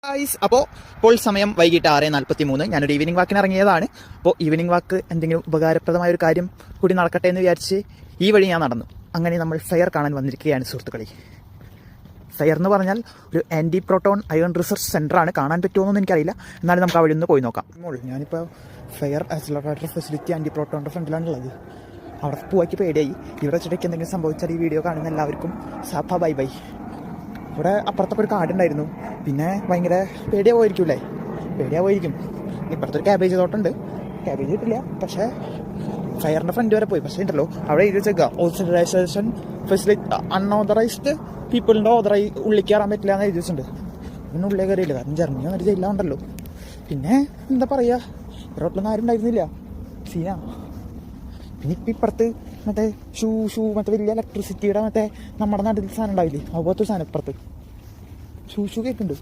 ഇപ്പോൾ സമയം വൈകിട്ട് 6:43. ഞാനൊരു ഈവനിങ് വാക്കിന് ഇറങ്ങിയതാണ്. അപ്പോൾ ഈവനിങ് വാക്ക് എന്തെങ്കിലും ഉപകാരപ്രദമായ ഒരു കാര്യം കൂടി നടക്കട്ടെ എന്ന് വിചാരിച്ച് ഈ വഴി ഞാൻ നടന്നു. അങ്ങനെ നമ്മൾ ഫെയർ കാണാൻ വന്നിരിക്കുകയാണ് സുഹൃത്തുക്കളെ. ഫെയർ എന്ന് പറഞ്ഞാൽ ഒരു ആൻറ്റി പ്രോട്ടോൺ അയൺ റിസർച്ച് സെൻ്ററാണ്. കാണാൻ പറ്റുമോയെന്നൊന്നും എനിക്കറിയില്ല, എന്നാലും നമുക്ക് അവിടെ നിന്ന് പോയി നോക്കാം. ഞാനിപ്പോൾ ഫെയർ ആക്സിലറേറ്റർ ഫെസിലിറ്റി ആൻറ്റി പ്രോട്ടോണിൻ്റെ ഫ്രണ്ടിലാണുള്ളത്. അവിടെ പോവാക്കി പേടിയായി. ഇവിടെ വെച്ചിട്ടൊക്കെ എന്തെങ്കിലും സംഭവിച്ചാൽ ഈ വീഡിയോ കാണുന്ന എല്ലാവർക്കും സാഫ ബൈ ബൈ. ഇവിടെ അപ്പുറത്തൊക്കെ ഒരു കാടുണ്ടായിരുന്നു. പിന്നെ ഭയങ്കര പേടിയാവുമായിരിക്കും. ഇപ്പുറത്തൊരു ക്യാബേജ് തോട്ടമുണ്ട്. ക്യാബേജ് കിട്ടില്ല, പക്ഷേ ഫയറിൻ്റെ ഫ്രണ്ട് വരെ പോയി. പക്ഷേ ഉണ്ടല്ലോ അവിടെ എഴുതി വെച്ചേക്കുക ഓതറൈസേഷൻ ഫെസിലിറ്റി അൺഓതറൈസ്ഡ് പീപ്പിളിൻ്റെ ഉള്ളിൽ കയറാൻ പറ്റില്ല എന്ന് എഴുതി വെച്ചിട്ടുണ്ട്. പിന്നെ ഉള്ളിൽ കയറിയില്ല, കാരണം ജർമ്മനി വന്നിട്ട് ജില്ലുണ്ടല്ലോ. പിന്നെ എന്താ പറയുക, റോട്ടിലൊന്നും ആരും ഉണ്ടായിരുന്നില്ല. സീനാ. പിന്നെ ഇപ്പം ഇപ്പുറത്ത് മറ്റേ ഷൂ മറ്റേ വലിയ ഇലക്ട്രിസിറ്റിയുടെ നമ്മുടെ നാട്ടിൽ സാധനം ഉണ്ടാവില്ലേ, അതുപോലത്തെ സാധനം ഇപ്പുറത്ത് ഷൂ കേൾക്കുന്നുണ്ട്.